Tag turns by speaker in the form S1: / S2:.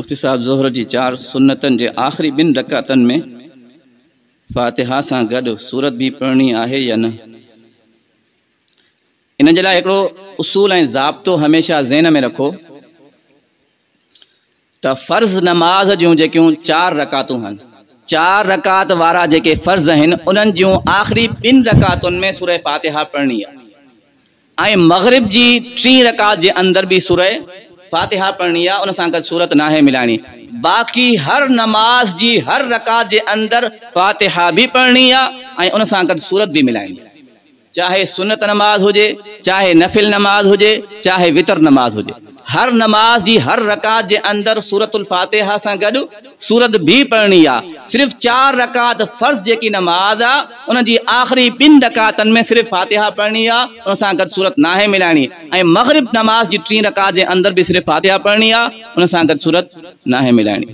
S1: मुफ्ती साहब ज़ोहर जी 4 सुन्नतन जे आख़िरी 2 रकातन में फ़ातिहा सां गॾु सूरत भी पढ़नी आहे या न। इन जे लाइ हिकिड़ो उसूल ऐं ज़ाब्तो हमेशह ज़हन में रखो त फ़र्ज़ नमाज जूं जेकियूं 4 रकातूं आहिनि, 4 रकात वारा जेके फ़र्ज़ आहिनि उन्हनि जूं आख़िरी 2 रकातुनि में सूरह फ़ातिहा पढ़नी आहे ऐं मग़रिब जी 3 रकात जे अंदर भी सूरह फ़ातिहा पढ़नी आहे, उन सां गॾु सूरत नाहे मिलाइणी। बाक़ी हर नमाज जी हर रकात जे अंदर फ़ातिहा भी पढ़नी आहे ऐं उन सां गॾु सूरत भी मिलाइणी, चाहे सुन्नत नमाज हुजे, चाहे नफ़िल नमाज हुजे, चाहे वितर नमाज हुजे। हर नमाज जी हर रकात जे अंदर सूरतुल फ़ातिहा सां गॾु सूरत भी पढ़नी आहे। सिर्फ़ 4 रकात फ़र्ज़ जेकी नमाज आहे उन जी आख़िरी 2 रकातनि में सिर्फ़ फ़ातिहा पढ़नी आहे, उन सां गॾु सूरत नाहे मिलाइणी ऐं मग़रिब नमाज जी 3 रकात जे अंदर भी सिर्फ़ फ़ातिहा पढ़नी आहे, उन सां गॾु सूरत नाहे मिलाइणी।